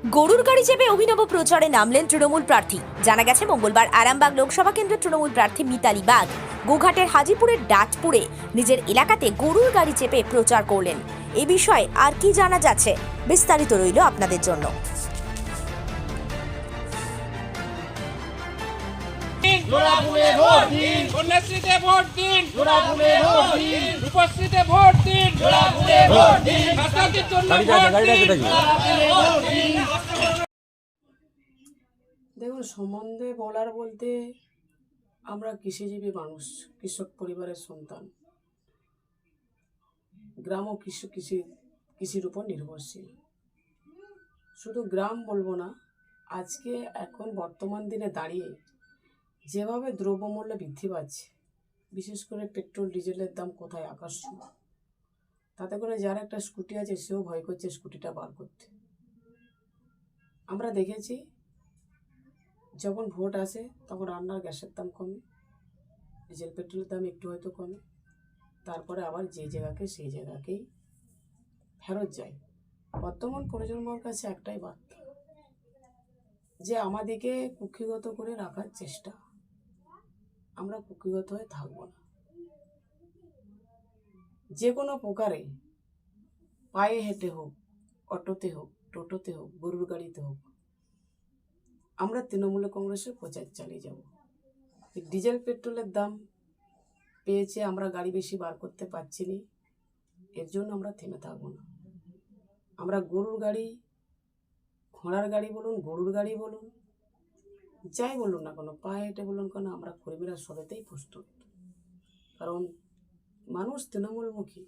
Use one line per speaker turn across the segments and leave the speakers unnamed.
গরুর গাড়ি চেপে অভিনব প্রচারে নামলেন তৃণমূল প্রার্থী। জানা গেছে মঙ্গলবার আরামবাগ লোকসভা কেন্দ্রের তৃণমূল প্রার্থী মিতালি বাগ গোঘাটের হাজিপুরের ডাটপুরে নিজের এলাকাতে গরুর গাড়ি চেপে প্রচার করলেন। এ বিষয়ে আর কি জানা যাচ্ছে, বিস্তারিত রইল আপনাদের জন্য।
দেখুন, সম্বন্ধে বলার বলতে আমরা কৃষিজীবী মানুষ, কৃষক পরিবারের সন্তান। গ্রাম ও কৃষির উপর নির্ভরশীল। শুধু গ্রাম বলবো না, আজকে এখন বর্তমান দিনে দাঁড়িয়ে যেভাবে দ্রব্যমূল্য বৃদ্ধি পাচ্ছে, বিশেষ করে পেট্রোল ডিজেলের দাম কোথায় আকাশ ছোঁয়া, তাতে করে যার একটা স্কুটি আছে সেও ভয় করছে স্কুটিটা বার করতে। আমরা দেখেছি যখন ভোট আসে তখন রান্নার গ্যাসের দাম কমে, ডিজেল পেট্রোলের দাম একটু হয়তো কমে, তারপরে আবার যে জায়গাকে সেই জায়গাকেই ফেরত যায়। বর্তমান প্রজন্মের কাছে একটাই বার্তা, যে আমাদেরকে কুক্ষিগত করে রাখার চেষ্টা, আমরা কুক্ষিগত হয়ে থাকবো না। যে কোনো প্রকারে পায়ে হেঁটে হোক, অটোতে হোক, টোটোতে হোক, গরুর গাড়িতে হোক, আমরা তৃণমূল কংগ্রেসের প্রচার চালিয়ে যাব। ডিজেল পেট্রোলের দাম পেয়েছে, আমরা গাড়ি বেশি বার করতে পারছি না, এর জন্য আমরা থেমে থাকবো না। আমরা গরুর গাড়ি, ঘোড়ার গাড়ি বলুন, গরুর গাড়ি বলুন, যাই বলুন না কেন, পায়ে হেঁটে বলুন কেন, আমরা কর্মীরা সবেতেই প্রস্তুত। কারণ মানুষ তৃণমূলমুখী,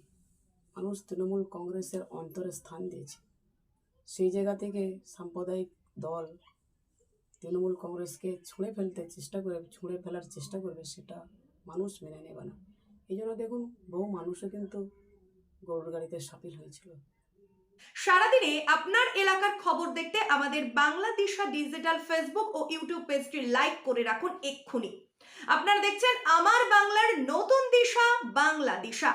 মানুষ তৃণমূল কংগ্রেসের অন্তরে স্থান দিয়েছে। সেই জায়গা থেকে সাম্প্রদায়িক দল তৃণমূল কংগ্রেসকে ছুঁড়ে ফেলার চেষ্টা করবে, সেটা মানুষ মেনে নেবে না। এই জন্য দেখুন, বহু মানুষও কিন্তু গরুর গাড়িতে সামিল হয়েছিল।
সারাদিনে আপনার এলাকার খবর দেখতে আমাদের বাংলা দিশা ডিজিটাল ফেসবুক ও ইউটিউব পেজটি লাইক করে রাখুন এক্ষুনি। আপনারা দেখছেন আমার বাংলার নতুন দিশা, বাংলা দিশা।